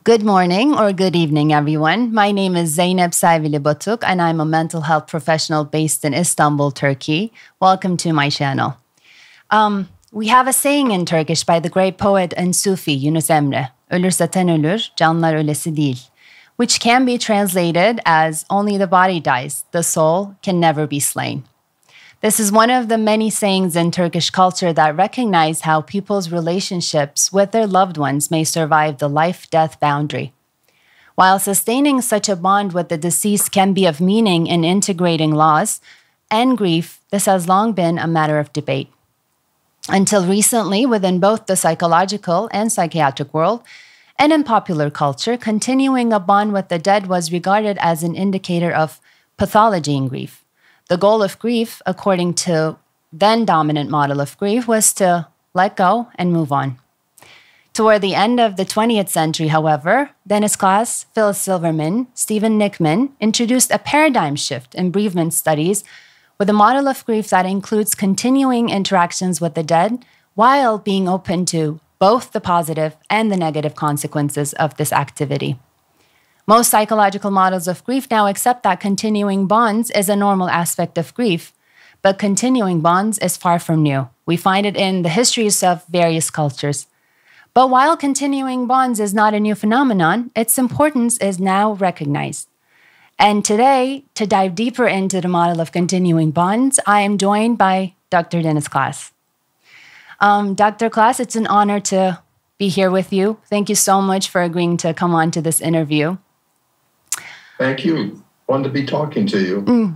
Good morning or good evening, everyone. My name is Zeynep Selvili, and I'm a mental health professional based in Istanbul, Turkey. Welcome to my channel. We have a saying in Turkish by the great poet and Sufi Yunus Emre, "Ölürse ten ölür, canlar ölesi değil," which can be translated as "only the body dies, the soul can never be slain." This is one of the many sayings in Turkish culture that recognize how people's relationships with their loved ones may survive the life-death boundary. While sustaining such a bond with the deceased can be of meaning in integrating loss and grief, this has long been a matter of debate. Until recently, within both the psychological and psychiatric world, and in popular culture, continuing a bond with the dead was regarded as an indicator of pathology in grief. The goal of grief, according to then dominant model of grief, was to let go and move on. Toward the end of the 20th century, however, Dennis Klass, Phyllis Silverman, Stephen Nickman introduced a paradigm shift in bereavement studies with a model of grief that includes continuing interactions with the dead while being open to both the positive and the negative consequences of this activity. Most psychological models of grief now accept that continuing bonds is a normal aspect of grief, but continuing bonds is far from new. We find it in the histories of various cultures. But while continuing bonds is not a new phenomenon, its importance is now recognized. And today, to dive deeper into the model of continuing bonds, I am joined by Dr. Dennis Klass. Dr. Klass, it's an honor to be here with you. Thank you so much for agreeing to come on to this interview. Thank you. Fun to be talking to you.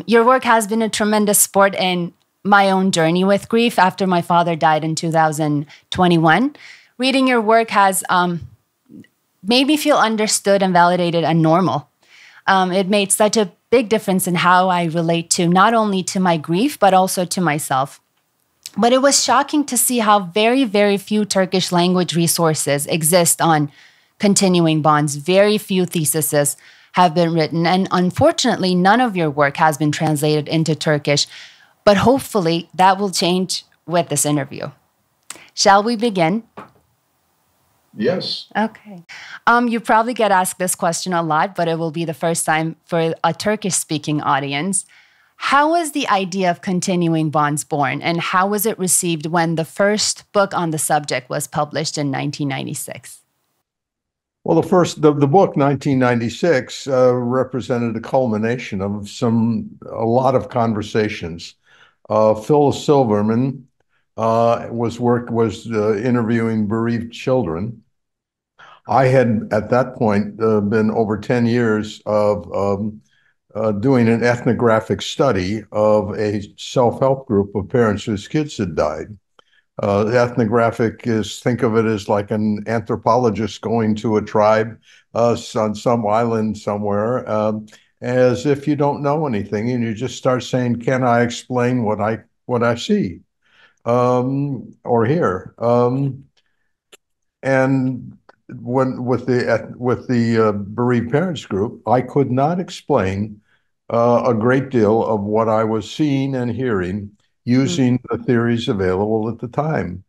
Your work has been a tremendous support in my own journey with grief after my father died in 2021. Reading your work has made me feel understood and validated and normal. It made such a big difference in how I relate to not only to my grief, but also to myself. But it was shocking to see how very, very few Turkish language resources exist on continuing bonds. Very few theses have been written, and unfortunately, none of your work has been translated into Turkish, but hopefully that will change with this interview. Shall we begin? Yes. Okay. You probably get asked this question a lot, but it will be the first time for a Turkish-speaking audience. How was the idea of continuing bonds born, and how was it received when the first book on the subject was published in 1996? Well, the book 1996 represented a culmination of a lot of conversations. Phyllis Silverman was interviewing bereaved children. I had at that point been over 10 years of doing an ethnographic study of a self-help group of parents whose kids had died. Ethnographic think of it as like an anthropologist going to a tribe on some island somewhere, as if you don't know anything, and you just start saying, "Can I explain what I see or hear?" And with the bereaved parents group, I could not explain a great deal of what I was seeing and hearing using the theories available at the time,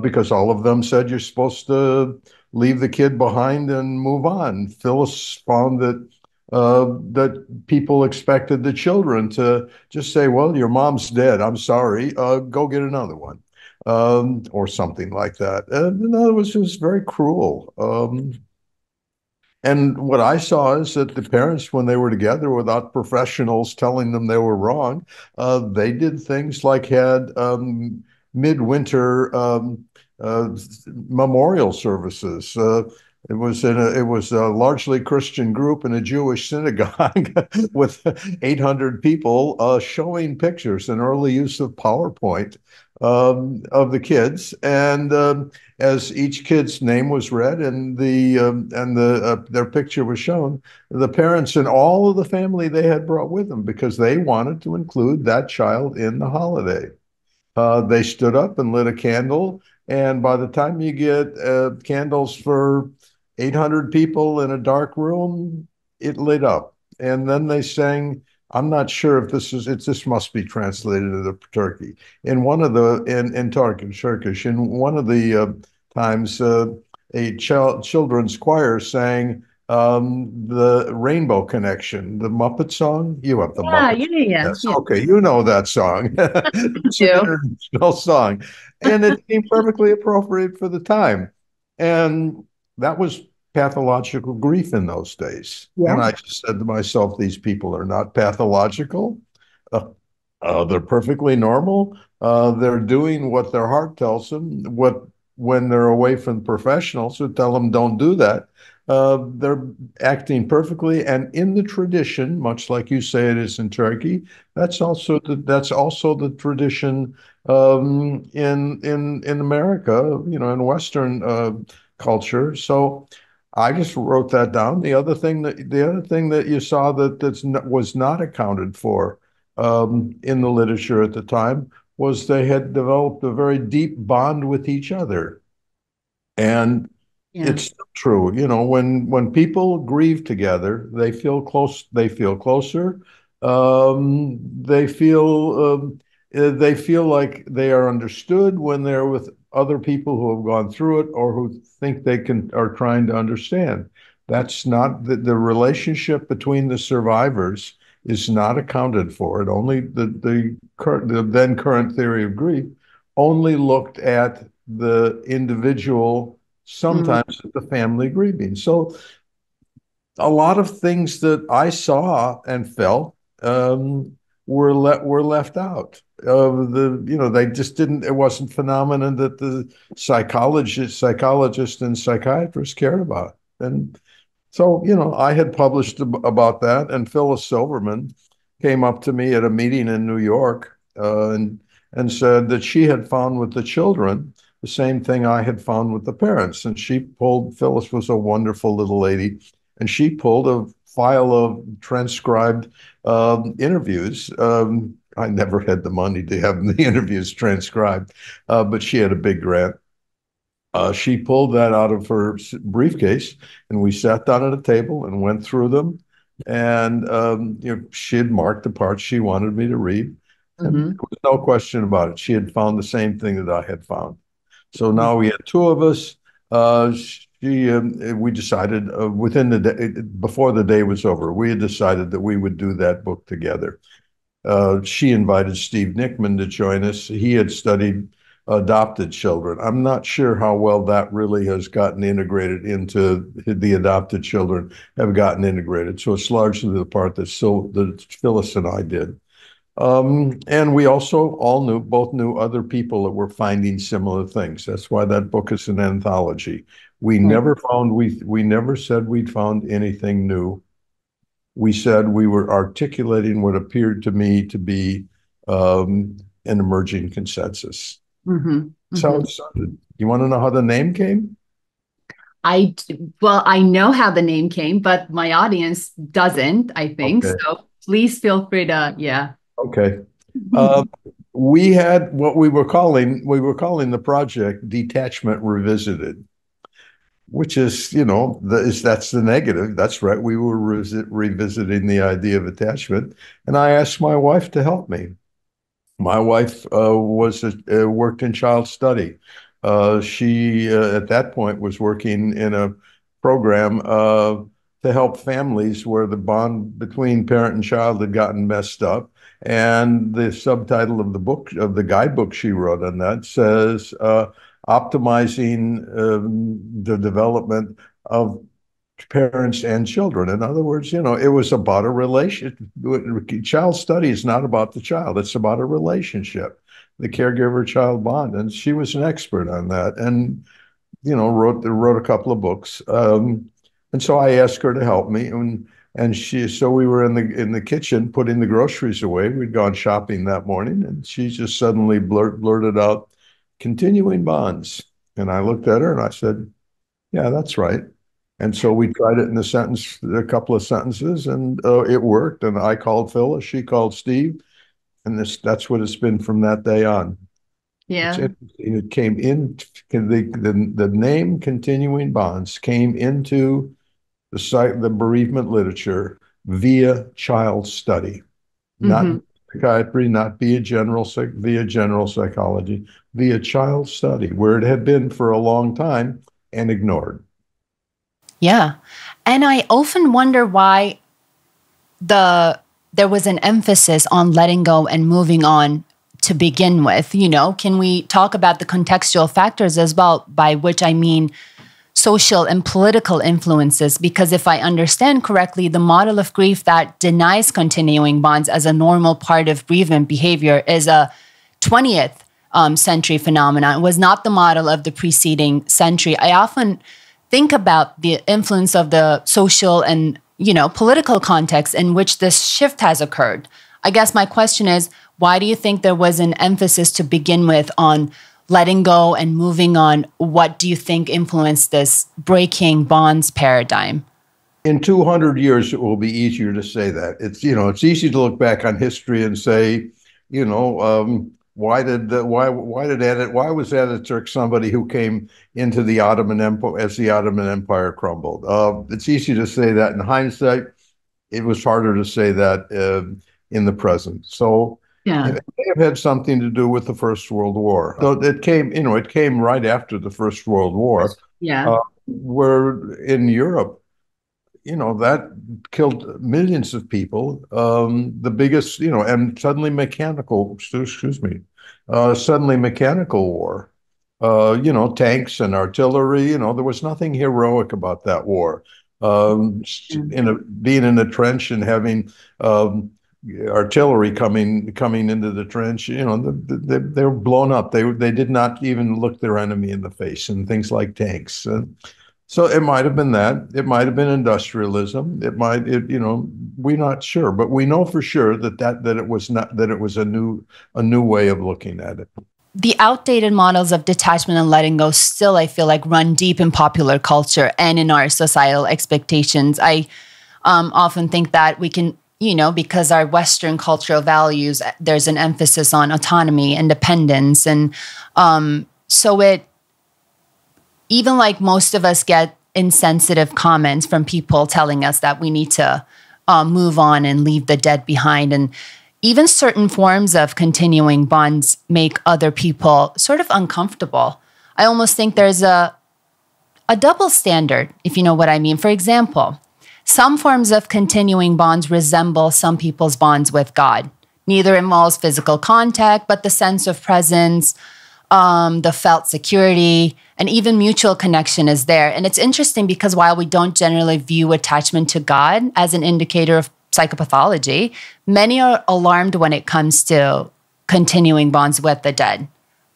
because all of them said you're supposed to leave the kid behind and move on. Phyllis found that people expected the children to just say, "Well, your mom's dead. I'm sorry. Go get another one," or something like that. In other words, it was very cruel. And what I saw is that the parents, when they were together without professionals telling them they were wrong, they did things like had midwinter memorial services. It was a largely Christian group in a Jewish synagogue with 800 people showing pictures, an early use of PowerPoint of the kids, and as each kid's name was read and their picture was shown, the parents and all of the family they had brought with them, because they wanted to include that child in the holiday. They stood up and lit a candle, and by the time you get candles for 800 people in a dark room, it lit up. And then they sang, I'm not sure if this must be translated into Turkey. In one of the, in Turkish, in one of the times, a children's choir sang the Rainbow Connection, the Muppet song. You have the Yeah, Muppet. yeah, yeah, Yes, yeah. okay, you know that song. It's an You. international song, and it seemed perfectly appropriate for the time. And that was pathological grief in those days. And Yeah. I just said to myself, these people are not pathological. Uh, they're perfectly normal. They're doing what their heart tells them. What when they're away from professionals who tell them don't do that, they're acting perfectly and in the tradition, much like you say it is in Turkey. That's also the tradition in America, in Western culture. So I just wrote that down. The other thing that you saw was not accounted for in the literature at the time was they had developed a very deep bond with each other. And Yeah. it's true, when people grieve together, they feel closer. They feel like they are understood when they're with other people who have gone through it or who think they can are trying to understand. That's not the relationship between the survivors is not accounted for. It only the then current theory of grief only looked at the individual, Mm, sometimes the family grieving. So a lot of things that I saw and felt were left out of they just didn't. It wasn't phenomenon that the psychologists and psychiatrists cared about. And so, I had published about that, and Phyllis Silverman came up to me at a meeting in New York and said that she had found with the children the same thing I had found with the parents. And Phyllis was a wonderful little lady, and she pulled a file of transcribed interviews. I never had the money to have the interviews transcribed, but she had a big grant. She pulled that out of her briefcase, and we sat down at a table and went through them. And she had marked the parts she wanted me to read, and there mhm, was no question about it. She had found the same thing that I had found. So now we had two of us. We decided within the day, before the day was over, we had decided that we would do that book together. She invited Steve Nickman to join us. He had studied adopted children. I'm not sure how well that really has gotten integrated into the adopted children have gotten integrated. So it's largely the part that Phyllis and I did. And we also both knew other people that were finding similar things. That's why that book is an anthology. right. We never said we'd found anything new. We said we were articulating what appeared to me to be an emerging consensus. Mhm, That's how mhm. it started. You want to know how the name came? Well, I know how the name came, but my audience doesn't, I think. Okay. So please feel free to, yeah. Okay. Uh, we had what we were calling the project Detachment Revisited, which is, that's the negative. That's right. We were revisiting the idea of attachment. And I asked my wife to help me. My wife worked in child study. She at that point was working in a program to help families where the bond between parent and child had gotten messed up. And the subtitle of the guidebook she wrote on that says optimizing the development of parents and children. In other words, it was about a relation. Child study is not about the child, it's about a relationship, the caregiver child bond. And she was an expert on that and, wrote a couple of books. And so I asked her to help me. So we were in the kitchen putting the groceries away. We'd gone shopping that morning, and she just suddenly blurted out, "Continuing bonds." And I looked at her and I said, "Yeah, that's right." And so we tried it in a couple of sentences, and it worked. And I called Phyllis, she called Steve, and that's what it's been from that day on. It's Yeah. interesting. It came in the name Continuing Bonds came into the bereavement literature via child study, not Hmm. psychiatry, not via general psychology, via child study, where it had been for a long time and ignored. Yeah. And I often wonder why there was an emphasis on letting go and moving on to begin with. Can we talk about the contextual factors as well, by which I mean social and political influences? Because if I understand correctly, the model of grief that denies continuing bonds as a normal part of bereavement behavior is a 20th century phenomenon. It was not the model of the preceding century. I often think about the influence of the social and political context in which this shift has occurred. I guess my question is, why do you think there was an emphasis to begin with on letting go and moving on? What do you think influenced this breaking bonds paradigm? In 200 years, it will be easier to say that. It's easy to look back on history and say, why was Ataturk somebody who came into the Ottoman Empire as the Ottoman Empire crumbled? It's easy to say that in hindsight. It was harder to say that in the present. So Yeah. it may have had something to do with the First World War. So it came right after the First World War. Yeah. Where in Europe, that killed millions of people. The biggest, and suddenly mechanical war. Tanks and artillery. There was nothing heroic about that war. Being in a trench and having artillery coming into the trench, they were blown up. They did not even look their enemy in the face, and things like tanks. So it might have been that. It might have been industrialism. We're not sure, but we know for sure that it was a new way of looking at it. The outdated models of detachment and letting go still, I feel like, run deep in popular culture and in our societal expectations. I often think that we can, because our Western cultural values, there's an emphasis on autonomy, independence. And so even like most of us get insensitive comments from people telling us that we need to move on and leave the dead behind. And even certain forms of continuing bonds make other people sort of uncomfortable. I almost think there's a double standard, if you know what I mean. For example, some forms of continuing bonds resemble some people's bonds with God. Neither involves physical contact, but the sense of presence, the felt security, and even mutual connection is there. And it's interesting because while we don't generally view attachment to God as an indicator of psychopathology, many are alarmed when it comes to continuing bonds with the dead.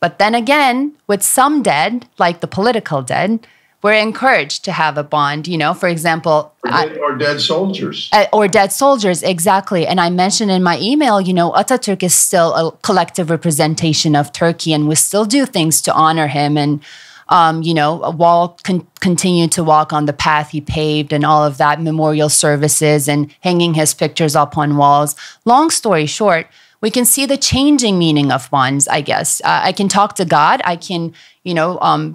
But then again, with some dead, like the political dead, we're encouraged to have a bond, for example. Or dead soldiers. Or dead soldiers, exactly. And I mentioned in my email, Ataturk is still a collective representation of Turkey, and we still do things to honor him and, continue to walk on the path he paved and all of that, memorial services and hanging his pictures up on walls. Long story short, we can see the changing meaning of bonds, I guess. I can talk to God. I can,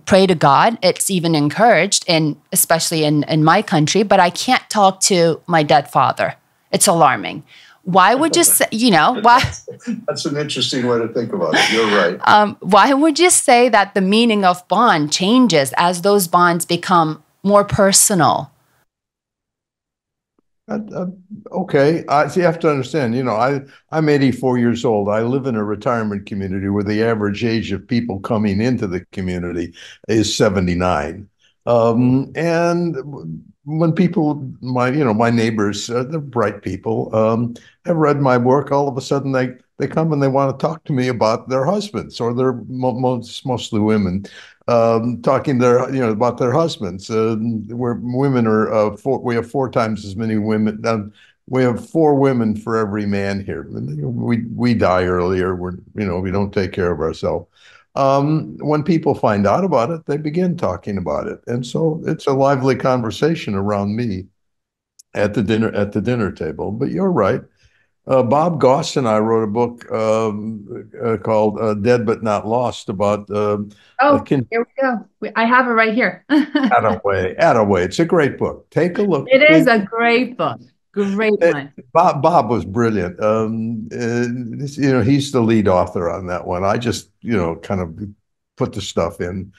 pray to God. It's even encouraged, especially in my country, but I can't talk to my dead father. It's alarming. Why would you say, why? That's an interesting way to think about it. You're right. Why would you say that the meaning of bond changes as those bonds become more personal? Okay. So you have to understand, I'm 84 years old. I live in a retirement community where the average age of people coming into the community is 79. And when people, my neighbors, they're bright people, have read my work, all of a sudden they come and they want to talk to me about their husbands, or they're mostly women, talking about their husbands. Where women are, we have 4 times as many women. We have 4 women for every man here. We die earlier. We don't take care of ourselves. When people find out about it, they begin talking about it, and so it's a lively conversation around me at the dinner table. But you're right. Bob Goss and I wrote a book called "Dead but Not Lost" about. Here we go. I have it right here. Attaway. It's a great book. Take a look. It is a great book. Great one. Bob was brilliant. He's the lead author on that one. I just, kind of put the stuff in.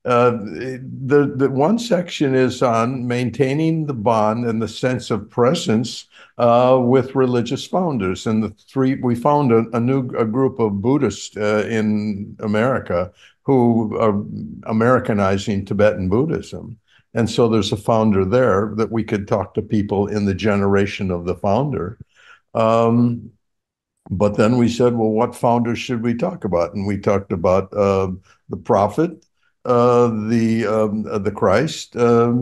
The one section is on maintaining the bond and the sense of presence with religious founders. And we found a group of Buddhists in America who are Americanizing Tibetan Buddhism. And so there's a founder there that we could talk to people in the generation of the founder. But then we said, well, what founders should we talk about? And we talked about the prophet, the Christ. I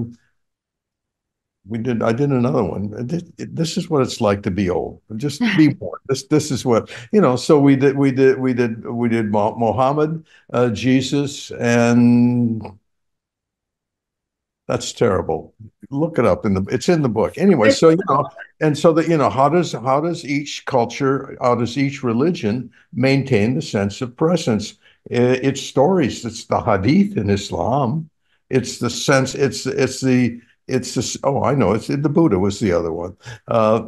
did another one. This is what it's like to be old. Just be born. This is what, so we did Muhammad, Jesus, and that's terrible. Look it up it's in the book. Anyway, so and so that how does each culture, how does each religion maintain the sense of presence? It's stories. It's the hadith in Islam. It's the sense. It's this. Oh, I know. It's the Buddha was the other one.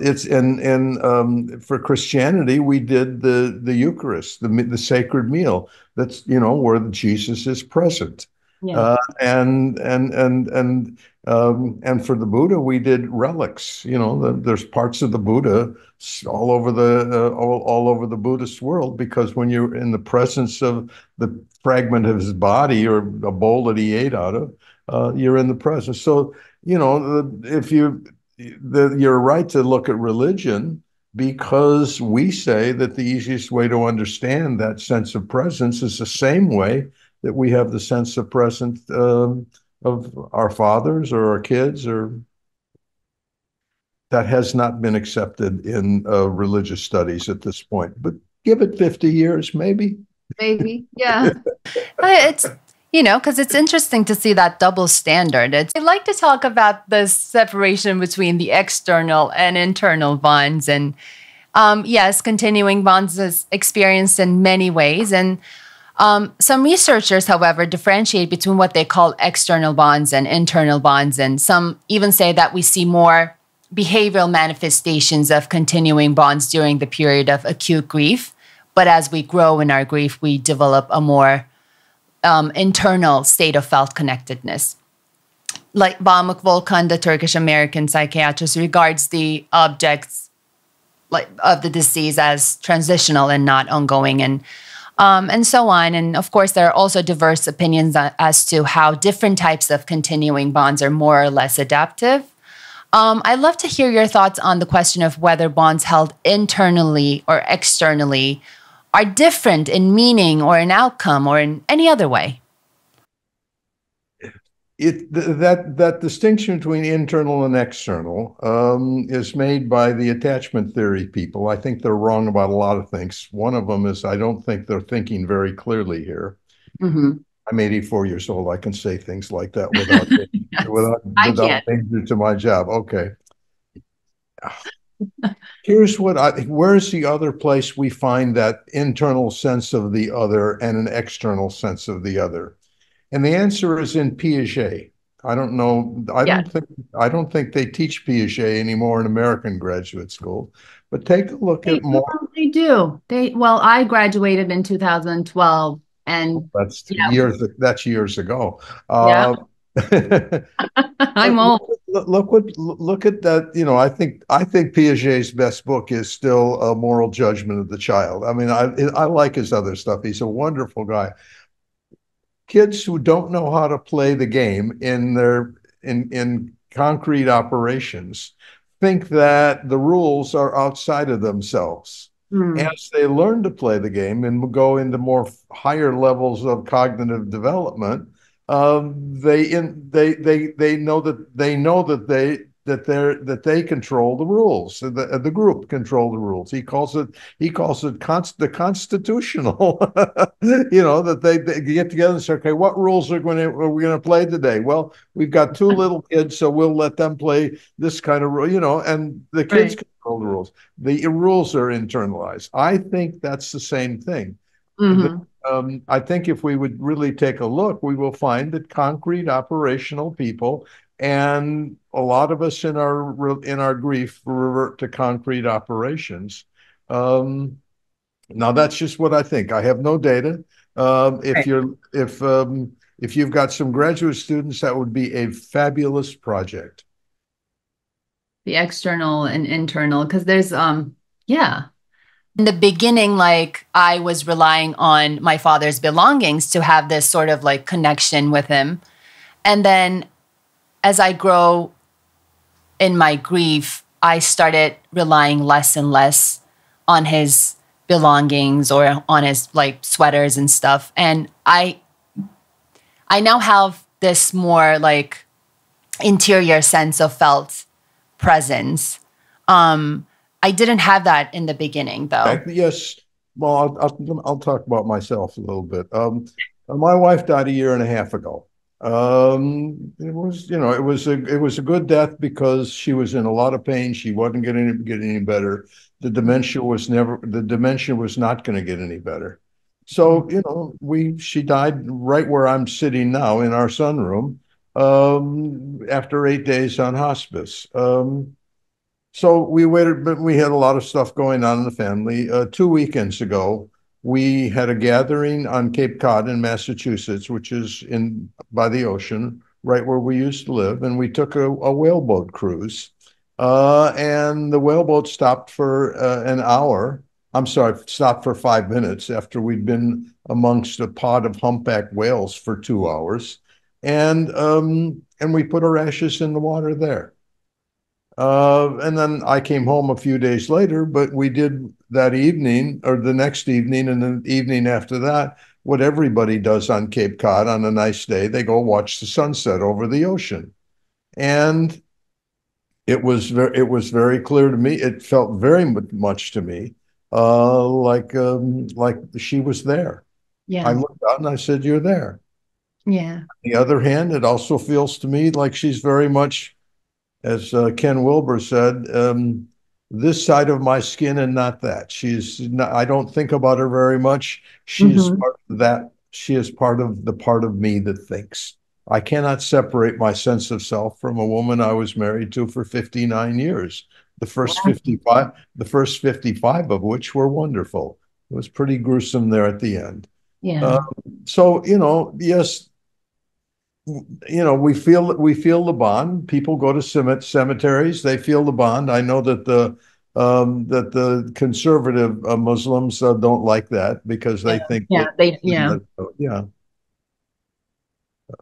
It's and for Christianity, we did the Eucharist, the sacred meal. That's where Jesus is present. Yeah. And for the Buddha, we did relics. There's parts of the Buddha all over all over the Buddhist world, because when you're in the presence of the fragment of his body or a bowl that he ate out of, you're in the presence. So if you're right to look at religion, because we say that the easiest way to understand that sense of presence is the same way that we have the sense of presence of our fathers or our kids, or that has not been accepted in religious studies at this point. But give it 50 years, maybe. Maybe, yeah. It's, because it's interesting to see that double standard. I like to talk about the separation between the external and internal bonds. And yes, continuing bonds is experienced in many ways. And some researchers, however, differentiate between what they call external bonds and internal bonds. And some even say that we see more behavioral manifestations of continuing bonds during the period of acute grief. But as we grow in our grief, we develop a more internal state of felt connectedness. Like Bağlar Volkan, the Turkish-American psychiatrist, regards the objects of the disease as transitional and not ongoing, and so on. And of course, there are also diverse opinions as to how different types of continuing bonds are more or less adaptive. I'd love to hear your thoughts on the question of whether bonds held internally or externally are different in meaning or in outcome or in any other way. That distinction between internal and external is made by the attachment theory people. I think they're wrong about a lot of things. One of them is I don't think they're thinking very clearly here. Mm-hmm. I'm 84 years old. I can say things like that without yes. without danger to my job. Okay. Here's where's the other place we find that internal sense of the other and an external sense of the other? And the answer is in Piaget. I don't know. I don't think they teach Piaget anymore in American graduate school. But take a look at more. They do. I graduated in 2012, and that's years ago. Yeah. I'm old. Look at that. I think Piaget's best book is still A Moral Judgment of the Child. I mean, I like his other stuff. He's a wonderful guy. Kids who don't know how to play the game in concrete operations think that the rules are outside of themselves. As they learn to play the game and go into more higher levels of cognitive development, they know that they control the rules. The group control the rules. He calls it the constitutional. That they get together and say, okay, what rules are we going to play today? Well, we've got two little kids, so we'll let them play this kind of rule. And the kids control the rules. The rules are internalized. I think that's the same thing. Mm-hmm. I think if we would really take a look, we will find that concrete operational people, and a lot of us in our grief revert to concrete operations. Now that's just what I think. I have no data. if you've got some graduate students, that would be a fabulous project. The external and internal, because there's yeah. In the beginning, like I was relying on my father's belongings to have this sort of like connection with him. And then as I grow in my grief, I started relying less and less on his belongings or on his like sweaters and stuff. And I now have this more like interior sense of felt presence. I didn't have that in the beginning, though. Yes. Well, I'll talk about myself a little bit. My wife died a year and a half ago. It was, it was a good death because she was in a lot of pain. She wasn't getting any better. The dementia was not going to get any better. So, she died right where I'm sitting now in our sunroom, after 8 days on hospice. So we waited, but we had a lot of stuff going on in the family. 2 weekends ago, we had a gathering on Cape Cod in Massachusetts, which is in by the ocean, right where we used to live, and we took a whaleboat cruise. And the whaleboat stopped for an hour. I'm sorry, stopped for 5 minutes after we'd been amongst a pod of humpback whales for 2 hours, and we put our ashes in the water there. And then I came home a few days later, but we did that evening or the next evening and the evening after that, what everybody does on Cape Cod on a nice day, they go watch the sunset over the ocean. And it was very clear to me. It felt very much to me, like she was there. I Yeah. looked out and I said, "You're there." Yeah. On the other hand, it also feels to me like she's very much, as Ken Wilber said, this side of my skin and not that. She's not, I don't think about her very much. She is Hmm. part of that. She is part of the part of me that thinks. I cannot separate my sense of self from a woman I was married to for 59 years. The first 55 of which were wonderful. It was pretty gruesome there at the end. Uh, Yeah. so, yes, we feel the bond. People go to cemeteries, they feel the bond. I know that the conservative Muslims don't like that because they Yeah. think Yeah. that, Yeah. yeah.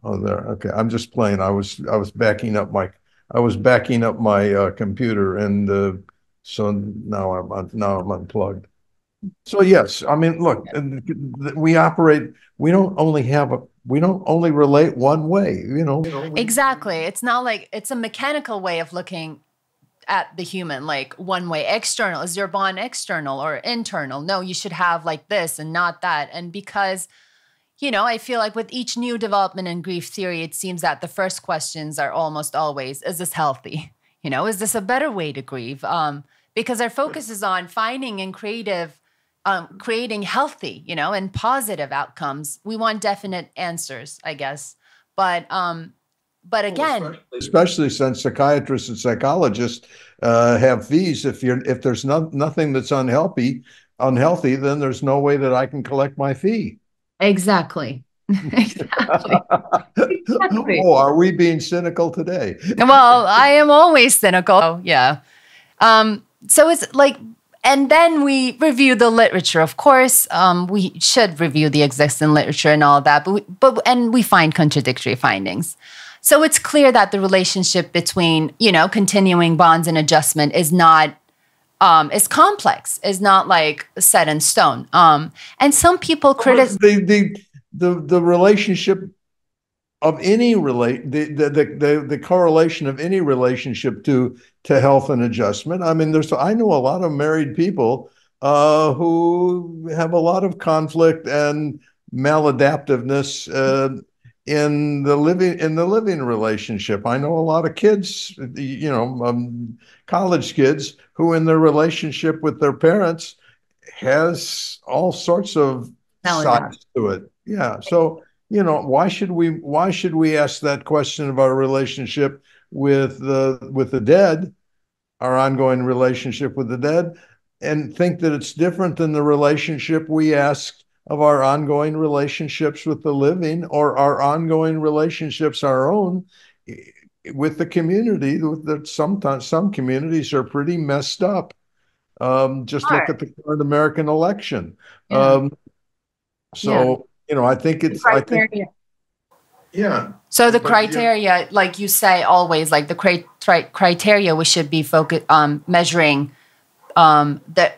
Oh, there. Okay, I'm just playing. I was backing up my computer, and so now I'm unplugged. So yes, I mean, look, we operate. We don't only relate one way. Exactly. It's not like it's a mechanical way of looking at the human, like one way. External. Is your bond external or internal? No, you should have like this and not that. And because I feel like with each new development in grief theory, it seems that the first questions are almost always, is this healthy? Is this a better way to grieve? Because our focus is on finding and creating healthy, and positive outcomes. We want definite answers, I guess. But again, Especially since psychiatrists and psychologists have fees. If there's nothing that's unhealthy, then there's no way that I can collect my fee. exactly. Exactly. Exactly. Oh, are we being cynical today? Well, I am always cynical. Oh, yeah. So it's like, and then we review the literature. Of course, we should review the existing literature and all that, and we find contradictory findings. So it's clear that the relationship between, continuing bonds and adjustment is not, is complex, is not like set in stone. And some people criticize The relationship of any the correlation of any relationship to health and adjustment. I mean, I know a lot of married people who have a lot of conflict and maladaptiveness in the living relationship. I know a lot of kids, college kids who in their relationship with their parents has all sorts of maladaptive. sides to it. Yeah. So, why should we ask that question of our relationship with the dead, our ongoing relationship with the dead, and think that it's different than the relationship we asked of our ongoing relationships with the living, or our ongoing relationships, our own, with the community. That sometimes some communities are pretty messed up. Just look at the current American election. Yeah. Yeah. So, I think Criteria. Yeah. So the criteria, like you say, always like the criteria we should be focused on measuring the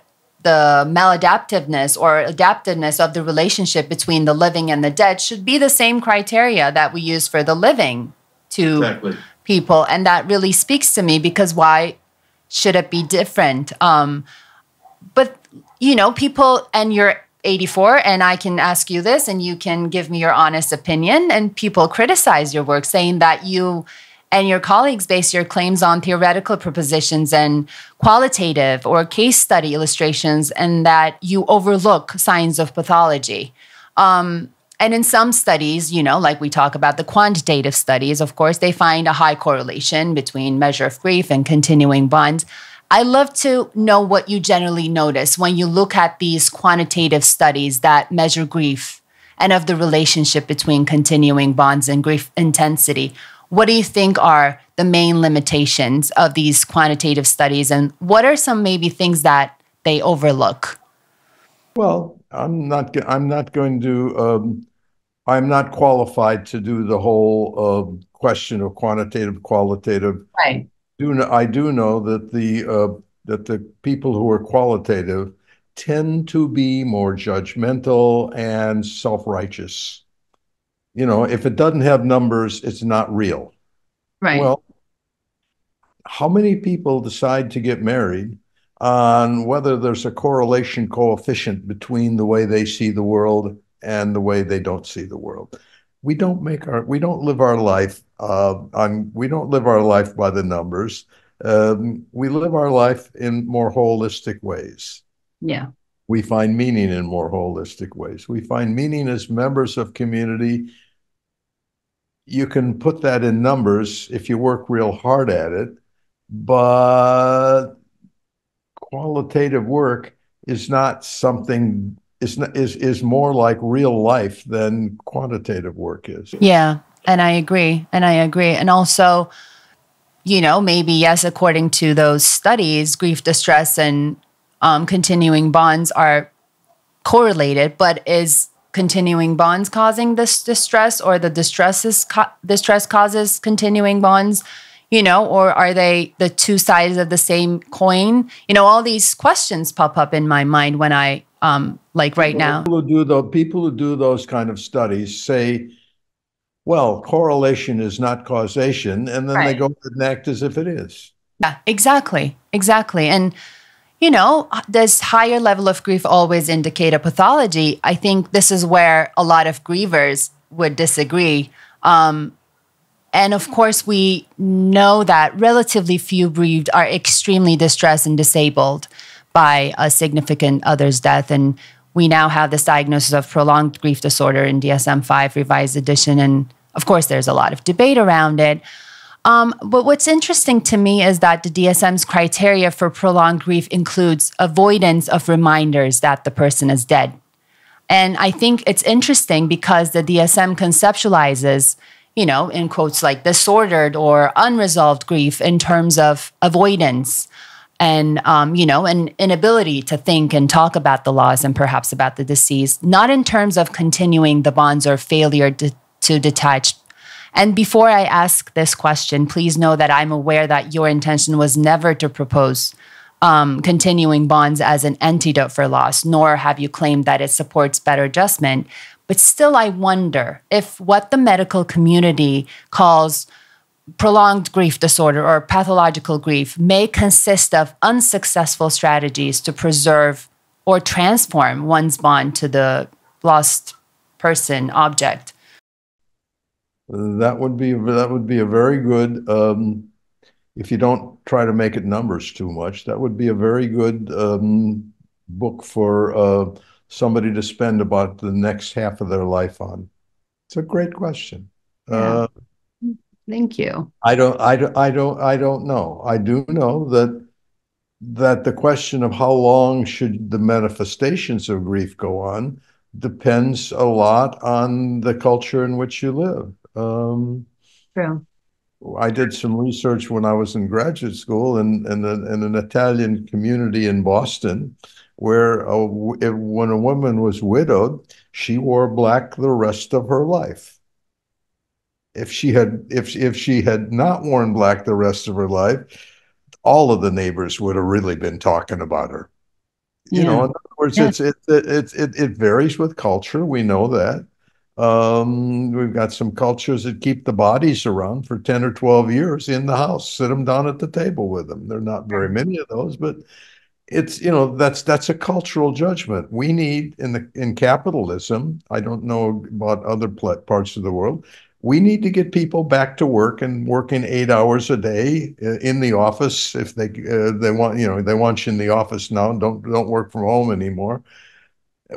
maladaptiveness or adaptiveness of the relationship between the living and the dead should be the same criteria that we use for the living to people. And that really speaks to me, because why should it be different? But, people, and you're 84, and I can ask you this and you can give me your honest opinion, and people criticize your work, saying that you and your colleagues base your claims on theoretical propositions and qualitative or case study illustrations, and that you overlook signs of pathology. And in some studies, like we talk about the quantitative studies, of course, they find a high correlation between measure of grief and continuing bonds. I love to know what you generally notice when you look at these quantitative studies that measure grief and of the relationship between continuing bonds and grief intensity. What do you think are the main limitations of these quantitative studies, and what are some maybe things that they overlook? Well, I'm not qualified to do the whole question of quantitative, qualitative. Right. I do know that the people who are qualitative tend to be more judgmental and self-righteous. If it doesn't have numbers, it's not real. Right. Well, how many people decide to get married on whether there's a correlation coefficient between the way they see the world and the way they don't see the world? We don't live our life we don't live our life by the numbers. We live our life in more holistic ways. Yeah. We find meaning in more holistic ways. We find meaning as members of community. You can put that in numbers if you work real hard at it, but qualitative work is not something is more like real life than quantitative work is. Yeah, and I agree. And also, maybe, yes, according to those studies, grief, distress, and continuing bonds are correlated, but is continuing bonds causing this distress, or the distress causes continuing bonds, or are they the two sides of the same coin? All these questions pop up in my mind when I like right now. People who do those kind of studies say, well, correlation is not causation, and then they go and act as if it is. Yeah, exactly. And does higher level of grief always indicate a pathology? I think this is where a lot of grievers would disagree. And of course, we know that relatively few bereaved are extremely distressed and disabled by a significant other's death. And we now have this diagnosis of prolonged grief disorder in DSM-5 revised edition. And of course, there's a lot of debate around it. But what's interesting to me is that the DSM's criteria for prolonged grief includes avoidance of reminders that the person is dead. And I think it's interesting because the DSM conceptualizes, in quotes, like disordered or unresolved grief in terms of avoidance and, an inability to think and talk about the loss and perhaps about the deceased, not in terms of continuing the bonds or failure to detach. And before I ask this question, please know that I'm aware that your intention was never to propose continuing bonds as an antidote for loss, nor have you claimed that it supports better adjustment. But still, I wonder if what the medical community calls prolonged grief disorder or pathological grief may consist of unsuccessful strategies to preserve or transform one's bond to the lost person, object. That would be a very good, if you don't try to make it numbers too much, that would be a very good book for somebody to spend about the next half of their life on. It's a great question. Yeah. Thank you. I don't know. I do know that the question of how long should the manifestations of grief go on depends a lot on the culture in which you live. True. I did some research when I was in graduate school in an Italian community in Boston, where when a woman was widowed, she wore black the rest of her life. If she had not worn black the rest of her life, all of the neighbors would have really been talking about her. In Yeah. other words, Yeah. it varies with culture. We know that. We've got some cultures that keep the bodies around for 10 or 12 years in the house, sit them down at the table with them. There are not very many of those, but it's, that's a cultural judgment. We need in capitalism, I don't know about other parts of the world, we need to get people back to work and working 8 hours a day in the office. If they want, they want you in the office now, don't work from home anymore.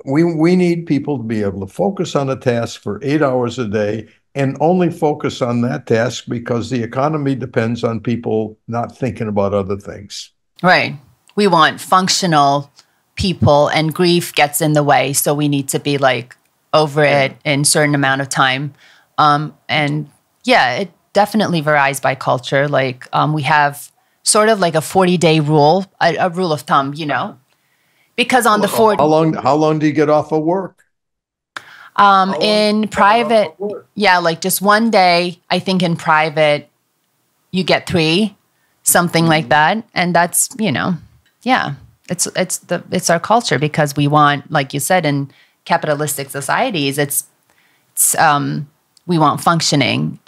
We need people to be able to focus on a task for 8 hours a day and only focus on that task because the economy depends on people not thinking about other things. Right. We want functional people, and grief gets in the way. So we need to be like over it in a certain amount of time. And yeah, it definitely varies by culture. Like we have sort of like a 40-day rule, a rule of thumb, because on the 40, how long do you get off of work? In private, yeah, like just one day, I think in private, you get 3, something like that. And that's, yeah, it's our culture, because we want, like you said, in capitalistic societies, we want functioning,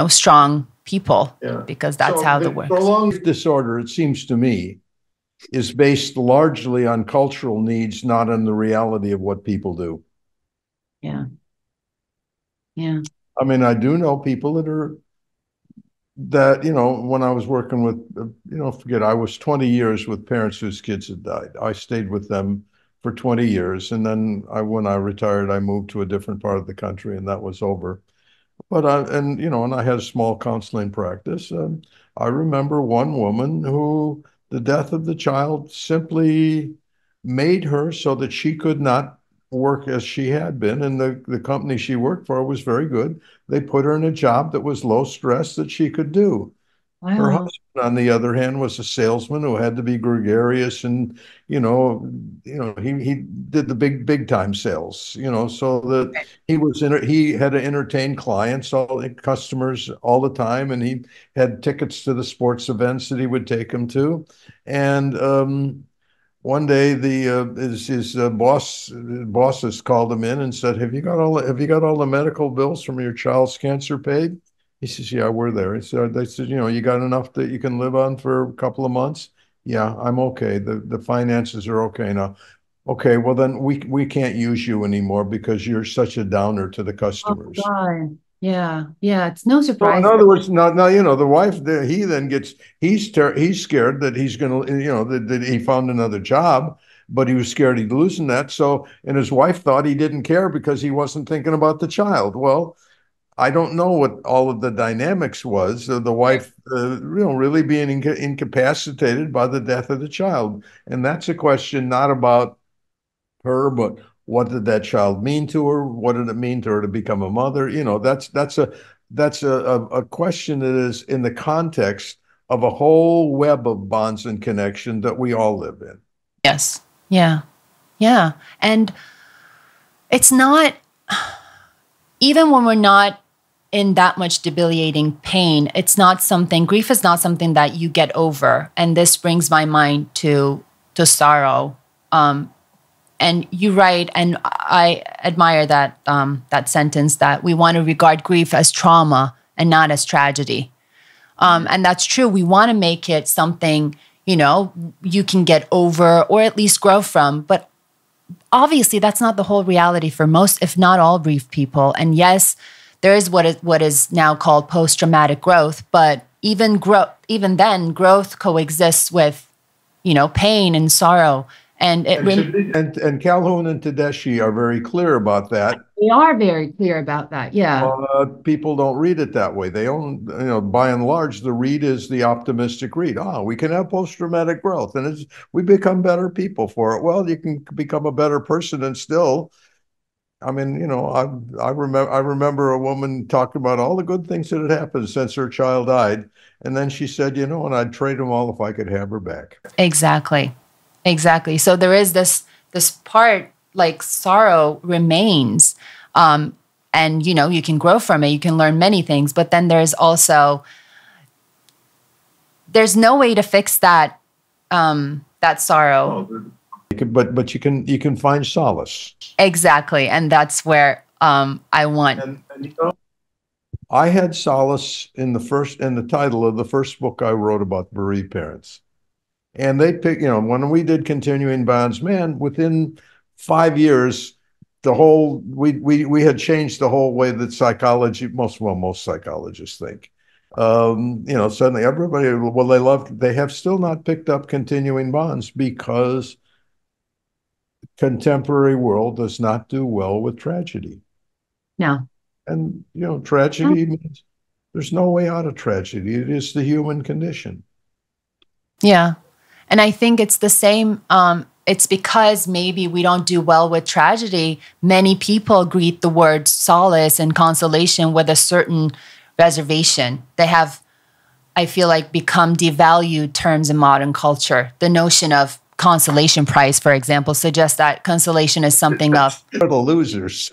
strong people, because that's how the works. Prolonged disorder, it seems to me, is based largely on cultural needs, not on the reality of what people do. Yeah. Yeah. I mean, I do know people that, when I was working with, I was 20 years with parents whose kids had died. I stayed with them for 20 years. And then when I retired, I moved to a different part of the country, and that was over. But I had a small counseling practice. I remember one woman who the death of the child simply made her so that she could not work as she had been. And the company she worked for was very good. They put her in a job that was low stress that she could do. Wow. Her husband, on the other hand, was a salesman who had to be gregarious, and he did the big time sales, so that he had to entertain clients, all customers all the time, and he had tickets to the sports events that he would take them to, and one day his bosses called him in and said, "Have you got all the medical bills from your child's cancer paid?" He says, "Yeah, we're there." They said, "You got enough that you can live on for a couple of months?" "Yeah, I'm okay. The finances are okay now." "Okay, well then we can't use you anymore because you're such a downer to the customers." Oh, God. Yeah. Yeah. It's no So surprise. in other words, now the wife, he then gets he's scared that he's going to that he found another job, but he was scared he'd losing that. So, and his wife thought he didn't care because he wasn't thinking about the child. Well, I don't know what all of the dynamics was. The wife, really being incapacitated by the death of the child, and that's a question not about her, but what did that child mean to her? What did it mean to her to become a mother? That's a question that is in the context of a whole web of bonds and connection that we all live in. Yes. Yeah. Yeah. And it's not, even when we're not in that much debilitating pain, it's not something, grief is not something that you get over. And this brings my mind to sorrow. And you write, and I admire that sentence, that we want to regard grief as trauma and not as tragedy. And that's true. We want to make it something, you can get over or at least grow from. But obviously, that's not the whole reality for most, if not all, bereaved people. And yes, there is what is now called post-traumatic growth. But even then, growth coexists with, pain and sorrow. And and Calhoun and Tedeschi are very clear about that. They are very clear about that. Yeah. People don't read it that way. They own, by and large, the read is the optimistic read. We can have post-traumatic growth, and we become better people for it. Well, you can become a better person and still. I mean, I remember a woman talking about all the good things that had happened since her child died, and then she said, and I'd trade them all if I could have her back. Exactly. So there is this part, like sorrow remains, and you can grow from it. You can learn many things, but then there's no way to fix that sorrow. But you can find solace. Exactly, and that's where I want. And I had solace in the title of the first book I wrote about bereaved parents. And they picked, when we did Continuing Bonds, man, within 5 years, we had changed the whole way that psychology, most psychologists think. Suddenly everybody, they have still not picked up Continuing Bonds because contemporary world does not do well with tragedy. No. And, tragedy means there's no way out of tragedy. It is the human condition. Yeah. And I think it's the same. It's because maybe we don't do well with tragedy. Many people greet the word solace and consolation with a certain reservation. They have, I feel like, become devalued terms in modern culture. The notion of consolation prize, for example, suggests that consolation is something of the losers.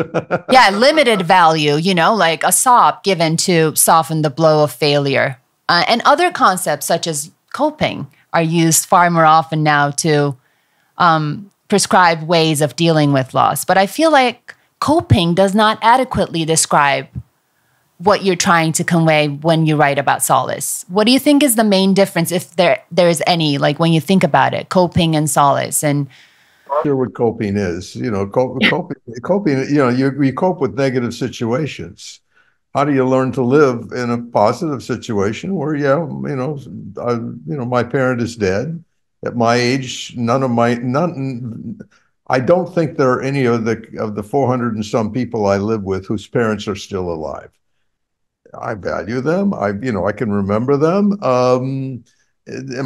Limited value, like a sop given to soften the blow of failure. And other concepts such as coping are used far more often now to prescribe ways of dealing with loss. But I feel like coping does not adequately describe what you're trying to convey when you write about solace. What do you think is the main difference, if there is any, like when you think about it, coping and solace? And I'm sure what coping is, coping, you cope with negative situations. How do you learn to live in a positive situation where, my parent is dead. At my age, I don't think there are any of the 400 and some people I live with whose parents are still alive. I value them. I can remember them. Am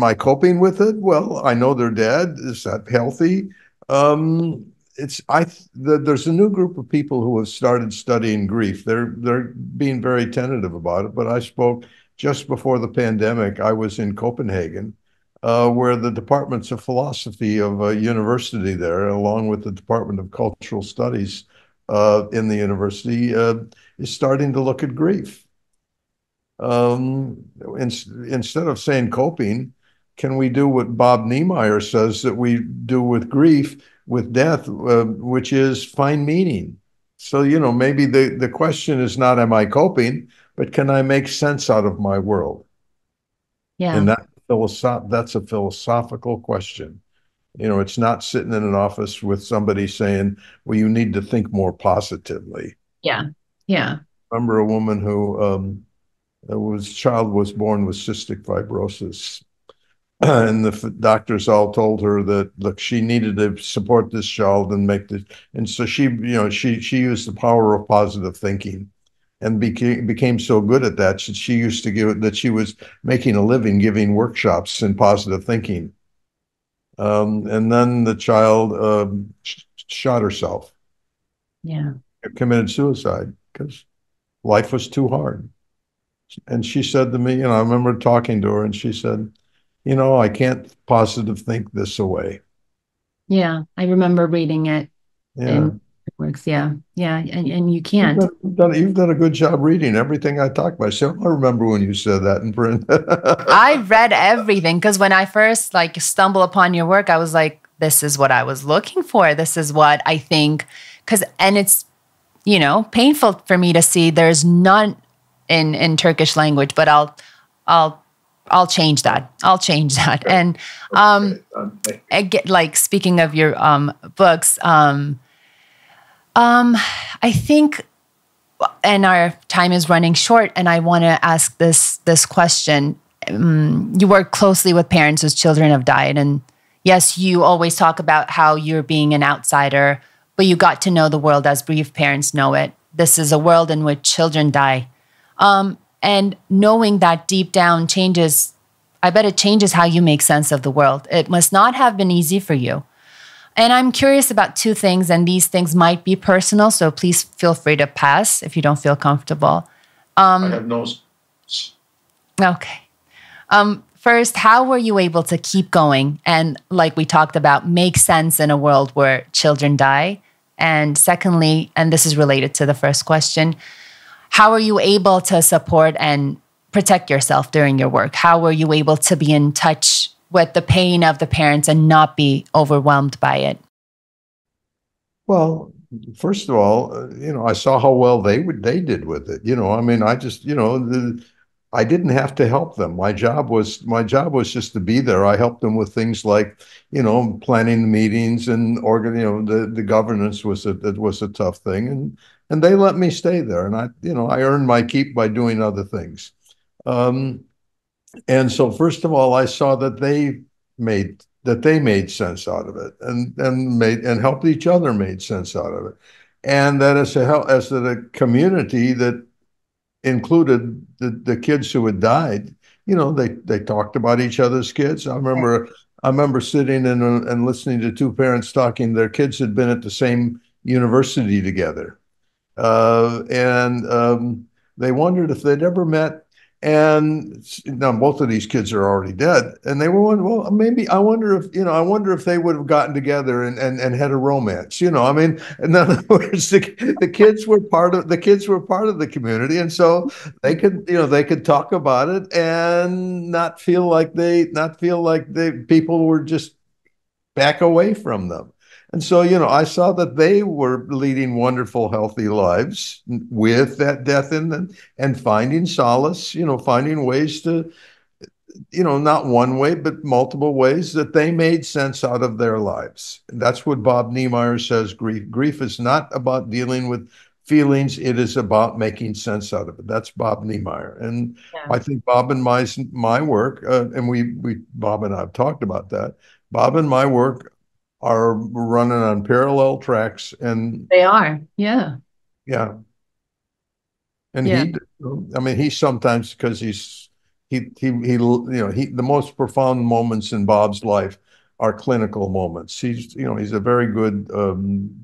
I coping with it? Well, I know they're dead. Is that healthy? There's a new group of people who have started studying grief. They're being very tentative about it. But I spoke just before the pandemic. I was in Copenhagen, where the departments of philosophy of a university there, along with the Department of Cultural Studies in the university, is starting to look at grief. Instead of saying coping, can we do what Bob Niemeyer says that we do with grief, with death, which is find meaning? So, maybe the question is not, am I coping, but can I make sense out of my world? Yeah. And that's a philosophical question. It's not sitting in an office with somebody saying, well, you need to think more positively. Yeah. Yeah. I remember a woman who child was born with cystic fibrosis. And the doctors all told her that, look, she needed to support this child and and so she used the power of positive thinking and became so good at that. She used to she was making a living giving workshops in positive thinking. And then the child shot herself. Yeah. Committed suicide because life was too hard. And she said to me, I remember talking to her, and she said, I can't positive think this away. Yeah, I remember reading it. Yeah. It works. Yeah. Yeah. And you can't. You've done a good job reading everything I talked about. So I remember when you said that in print. I read everything because when I first stumbled upon your work, I was like, this is what I was looking for. This is what I think. And it's, painful for me to see there's none in Turkish language, but I'll change that. And speaking of your books, I think, and our time is running short, and I want to ask this question. You work closely with parents whose children have died, and Yes, you always talk about how you're being an outsider, but you got to know the world as bereaved parents know it. This is a world in which children die. And knowing that deep down changes, I bet it changes how you make sense of the world. It must not have been easy for you. And I'm curious about two things, and these things might be personal, so please feel free to pass if you don't feel comfortable. I have no. Okay. First, how were you able to keep going and, like we talked about, make sense in a world where children die? And secondly, and this is related to the first question, how are you able to support and protect yourself during your work? How were you able to be in touch with the pain of the parents and not be overwhelmed by it? Well, first of all, I saw how well they did with it. I mean, I just, I didn't have to help them. My job was just to be there. I helped them with things like, planning the meetings and the governance was a tough thing, and they let me stay there, and I earned my keep by doing other things. Um, and so first of all, I saw that they made sense out of it, and helped each other made sense out of it, and that as a community that included the kids who had died. They talked about each other's kids. I remember sitting and listening to two parents talking. Their kids had been at the same university together, and they wondered if they'd ever met. And now both of these kids are already dead, and they were wondering, well, maybe I wonder if they would have gotten together and had a romance. I mean, in other words, the kids were part of the community, and so they could talk about it and not feel like people were just back away from them. And so, I saw that they were leading wonderful, healthy lives with that death in them and finding solace, finding ways to, not one way, but multiple ways that they made sense out of their lives. And that's what Bob Niemeyer says. Grief is not about dealing with feelings. It is about making sense out of it. That's Bob Niemeyer. And Yeah. I think Bob and my work, and Bob and I have talked about that. Bob and my work are running on parallel tracks, and They are. Yeah. yeah, and Yeah. I mean, he sometimes, because the most profound moments in Bob's life are clinical moments. He's a very good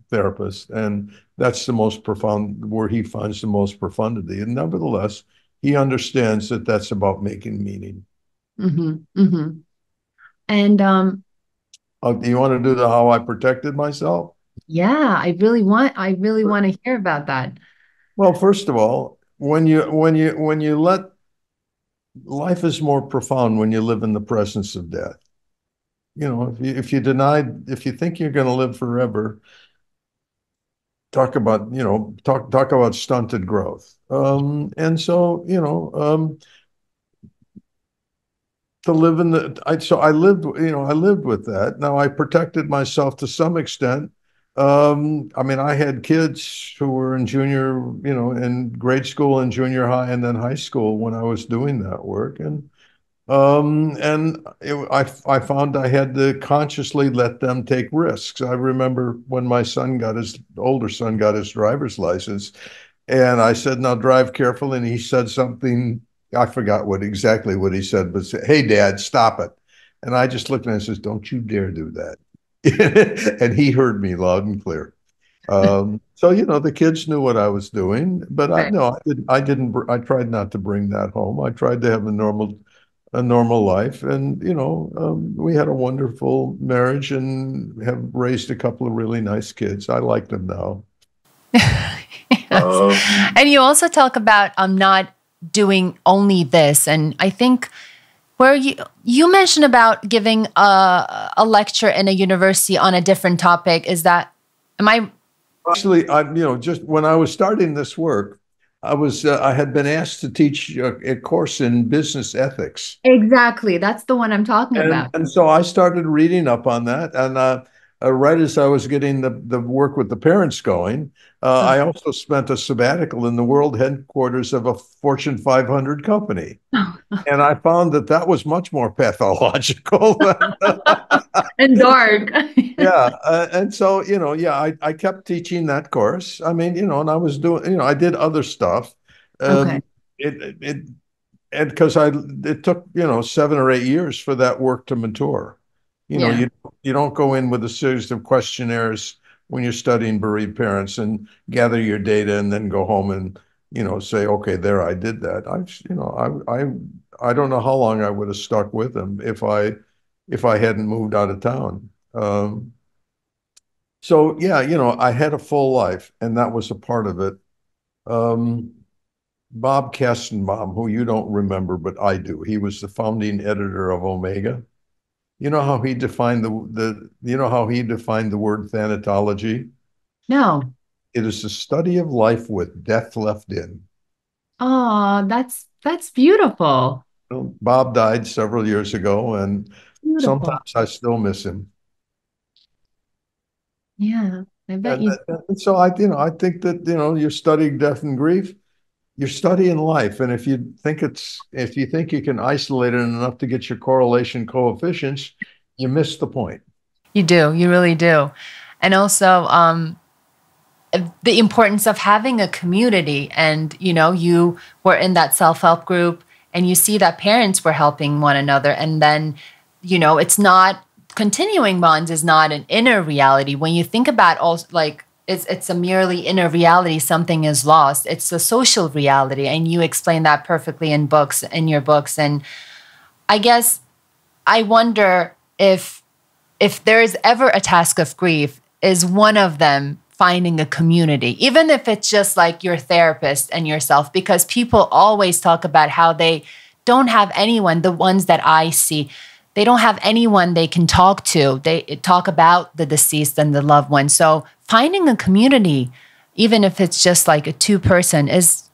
therapist, and that's the most profound, where he finds the most profundity. And nevertheless, he understands that that's about making meaning. Mm-hmm. Mm-hmm. And Do you want to do the how I protected myself? yeah, I really want to hear about that. Well, first of all, when you let life is more profound when you live in the presence of death. If you think you're going to live forever, talk about stunted growth. And so, to live in I lived with that. Now, I protected myself to some extent. I mean, I had kids who were in grade school and junior high and then high school when I was doing that work. I found I had to consciously let them take risks. I remember when my older son got his driver's license, and I said, "Now drive carefully." And he said something, I forgot exactly what he said, but said, "Hey, Dad, stop it." And I just looked at him and says, "Don't you dare do that." And he heard me loud and clear. So, the kids knew what I was doing, but Right. I tried not to bring that home. I tried to have a normal life. And, we had a wonderful marriage and have raised a couple of really nice kids. I like them now. Yes. And you also talk about not doing only this. And I think where you mentioned about giving a lecture in a university on a different topic. Am I? Actually, just when I was starting this work, I had been asked to teach a course in business ethics. Exactly. That's the one I'm talking And about. and so I started reading up on that, and right as I was getting the work with the parents going, I also spent a sabbatical in the world headquarters of a Fortune 500 company. And I found that that was much more pathological than, And dark. yeah. And so, yeah, I kept teaching that course. I mean, and I was doing, I did other stuff. Okay. Um, it and because it took 7 or 8 years for that work to mature. Yeah. You don't go in with a series of questionnaires when you're studying bereaved parents and gather your data and then go home and say, okay, there, I did that. I don't know how long I would have stuck with them if I hadn't moved out of town. So yeah, I had a full life, and that was a part of it. Um, Bob Kestenbaum, who you don't remember, but I do. He was the founding editor of Omega. You know how he defined the word thanatology? No. It is the study of life with death left in. Oh, that's beautiful. Well, Bob died several years ago, and Beautiful. sometimes I still miss him. Yeah, I bet And, you. and so I think that you're studying death and grief. You're studying life, and if you think you can isolate it enough to get your correlation coefficients, you miss the point. You do. You really do. And also, the importance of having a community. And, you were in that self-help group and you see that parents were helping one another. And then, it's not continuing bonds is not an inner reality. When you think about all like it's a merely inner reality, something is lost. It's a social reality. And you explain that perfectly in your books. And I guess I wonder if there is ever a task of grief, is one of them finding a community, even if it's just like your therapist and yourself, because people always talk about how they don't have anyone, the ones that I see, they don't have anyone they can talk to. They talk about the deceased and the loved one. So finding a community, even if it's just like a two-person, is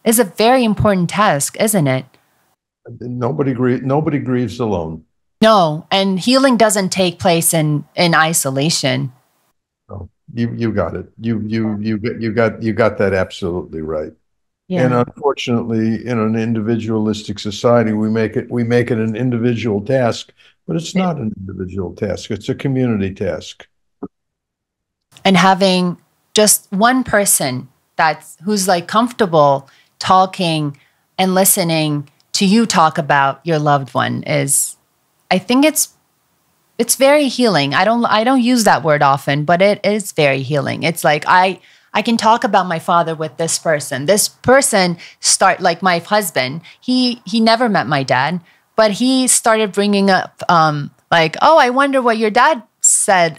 a very important task, isn't it? Nobody grieves alone. No, and healing doesn't take place in isolation. No, you got it. You got that absolutely right. And Yeah. unfortunately, in an individualistic society, we make it an individual task, but it's not an individual task. It's a community task. And having just one person who's like comfortable talking and listening to you talk about your loved one is, I think it's very healing. I don't use that word often, but it is very healing. It's like I can talk about my father with this person. This person like my husband. He never met my dad, but he started bringing up like, oh, I wonder what your dad said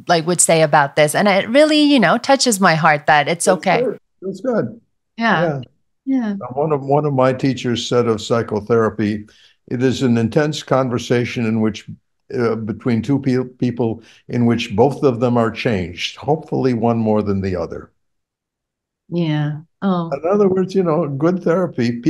like would say about this, and it really touches my heart that it's That's okay. good. That's good. Yeah. Yeah. Yeah. One of my teachers said of psychotherapy, it is an intense conversation in which between two people in which both of them are changed, hopefully one more than the other. Yeah. Oh. In other words, good therapy,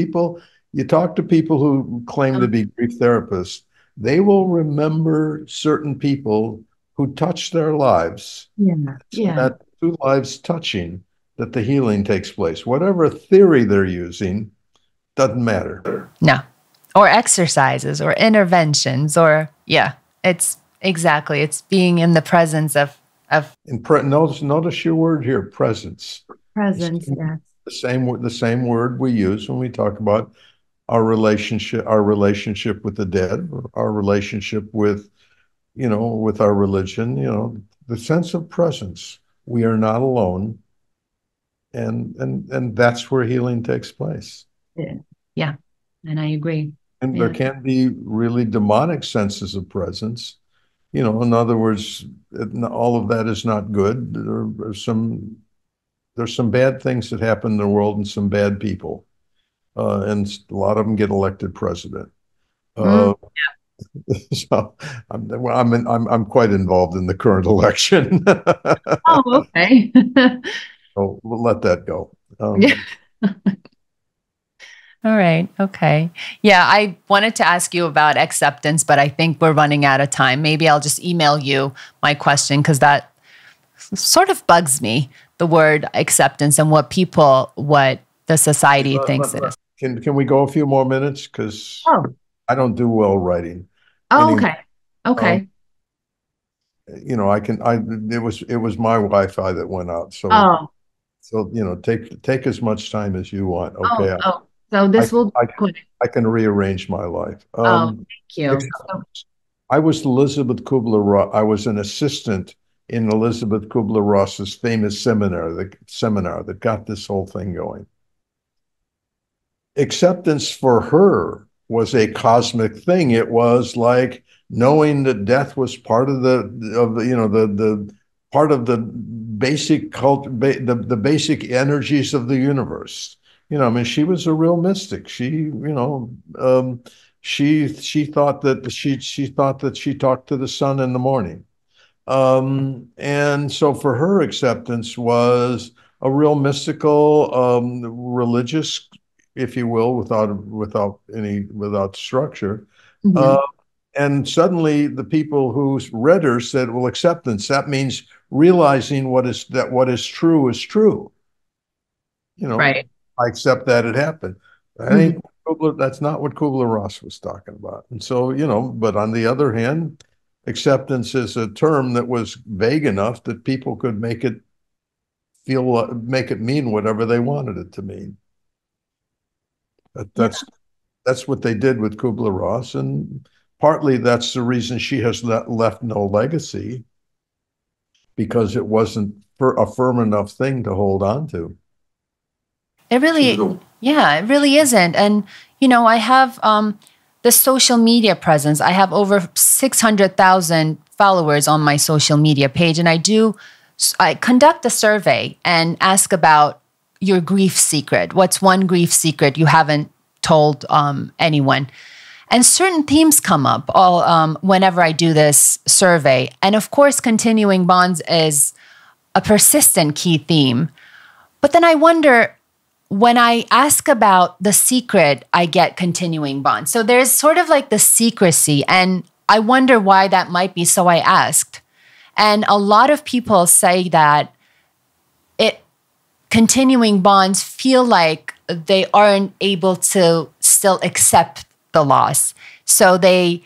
you talk to people who claim to be grief therapists, they will remember certain people who touch their lives. Yeah. It's in Yeah. that two lives touching that the healing takes place. Whatever theory they're using doesn't matter. No. Or exercises or interventions or yeah. It's being in the presence of Notice your word here, presence. The presence. same, Yes. the same word we use when we talk about our relationship with the dead, our relationship with our religion, the sense of presence. We are not alone, and that's where healing takes place. Yeah. Yeah. And I agree. And there Yeah. can be really demonic senses of presence. In other words, all of that is not good. There's some bad things that happen in the world and some bad people, and a lot of them get elected president. Mm. Uh, so I'm quite involved in the current election. Oh, okay. So we'll let that go. Yeah. All right. Okay. Yeah, I wanted to ask you about acceptance, but I think we're running out of time. Maybe I'll just email you my question because that sort of bugs me, the word acceptance and what the society thinks it is. Can we go a few more minutes? Because Oh, I don't do well writing oh, anymore. okay. Okay. It was my Wi-Fi that went out. So Oh, take as much time as you want. oh, Okay. oh. So I this will be I, quick. I can rearrange my life. Oh, thank you. I was Elizabeth Kubler-Ross. I was an assistant in Elizabeth Kubler-Ross's famous seminar that got this whole thing going. Acceptance for her was a cosmic thing. It was like knowing that death was part of the part of the basic the basic energies of the universe. I mean, she was a real mystic. She thought that she talked to the sun in the morning. And so for her, acceptance was a real mystical, religious, if you will, without structure. Mhm. Uh, and suddenly the people who read her said, well, acceptance, that means realizing what is true is true. Right. I accept that it happened. Mhm. That's not what Kubler-Ross was talking about. And so, but on the other hand, acceptance is a term that was vague enough that people could make it mean whatever they wanted it to mean. That, Yeah. that's what they did with Kubler-Ross, and partly that's the reason she has left no legacy, because it wasn't a firm enough thing to hold on to. It really, yeah, it really isn't. And, I have the social media presence. I have over 600,000 followers on my social media page. And I conduct a survey and ask about your grief secret. What's one grief secret you haven't told anyone? And certain themes come up whenever I do this survey. And of course, continuing bonds is a persistent key theme. But then I wonder, when I ask about the secret, I get continuing bonds. So there's sort of like the secrecy, and I wonder why that might be. So I asked. And a lot of people say that it continuing bonds feel like they aren't able to still accept the loss. So they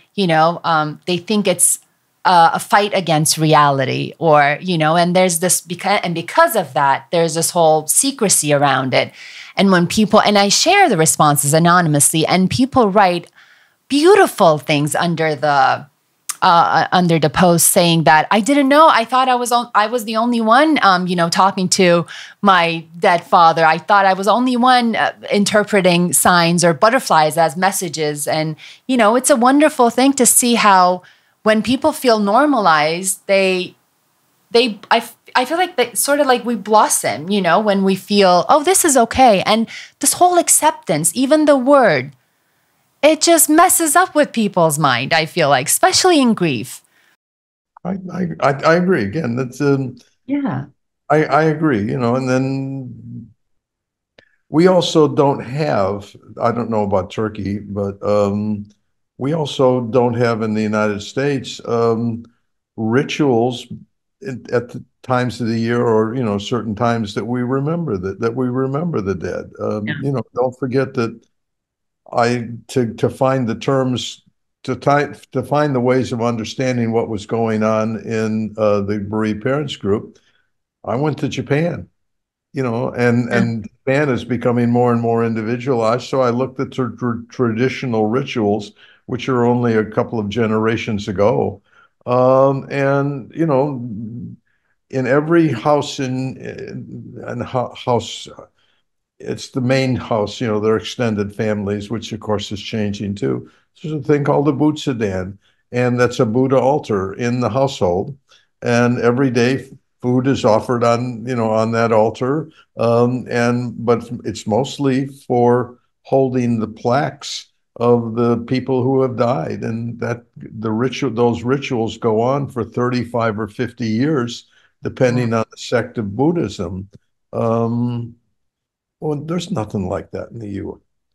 think it's a fight against reality, and there's this because of that, there's this whole secrecy around it. And and I share the responses anonymously, and people write beautiful things under the post saying that I didn't know. I thought I was the only one, talking to my dead father. I thought I was the only one interpreting signs or butterflies as messages. And, it's a wonderful thing to see how when people feel normalized, I feel like they sort of like we blossom, when we feel, oh, this is okay. And this whole acceptance, even the word, it just messes up with people's mind, I feel like, especially in grief. I agree. Again, that's Yeah. I agree. And then we also don't have. I don't know about Turkey, but we also don't have in the United States rituals at the times of the year, or certain times that we remember the dead. Yeah. Don't forget that to find the terms, to find the ways of understanding what was going on in the bereaved parents group, I went to Japan, and Japan is becoming more and more individualized. So I looked at traditional rituals, which are only a couple of generations ago. And, in every house house, it's the main house, their extended families, which of course is changing too. There's a thing called a Butsudan, and that's a Buddha altar in the household. And every day food is offered on that altar. But it's mostly for holding the plaques of the people who have died. And those rituals go on for 35 or 50 years, depending on the sect of Buddhism. Well, there's nothing like that in the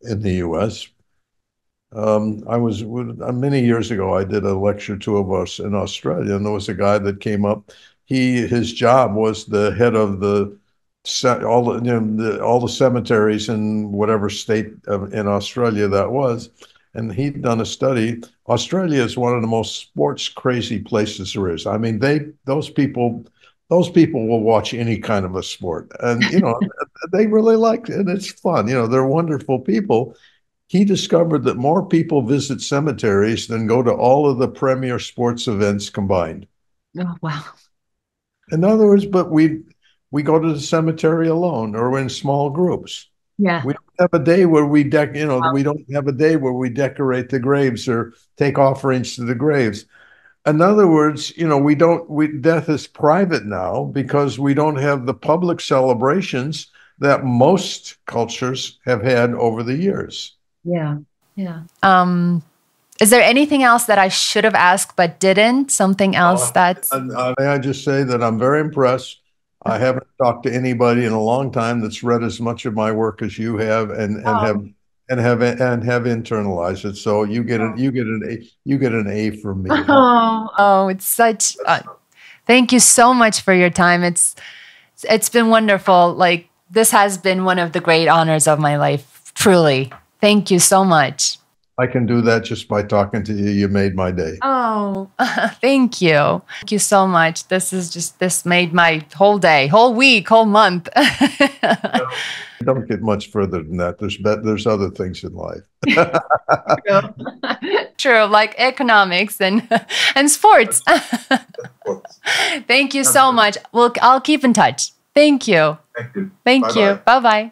in the U.S. Many years ago, I did a lecture, two of us in Australia, and there was a guy that came up. His job was the head of all the cemeteries in whatever state in Australia that was, and he'd done a study. Australia is one of the most sports crazy places there is. I mean, those people will watch any kind of a sport, and they really like it, and it's fun. They're wonderful people. He discovered that more people visit cemeteries than go to all of the premier sports events combined. Oh, wow. In other words, but we go to the cemetery alone or in small groups. Yeah. We don't have a day where we don't have a day where we decorate the graves or take offerings to the graves. In other words, death is private now because we don't have the public celebrations that most cultures have had over the years. Yeah. Yeah. Is there anything else that I should have asked but didn't? Something else that's... May I just say that I'm very impressed. I haven't talked to anybody in a long time that's read as much of my work as you have and have internalized it. So you get an A from me. It's such... thank you so much for your time. It's been wonderful. Like, this has been one of the great honors of my life, truly. Thank you so much. I can do that just by talking to you. You made my day. Oh, thank you. Thank you so much. This made my whole day, whole week, whole month. Don't get much further than that. There's other things in life. True, like economics and sports. Thank you so much. I'll keep in touch. Thank you. Thank you. Thank you. Bye-bye.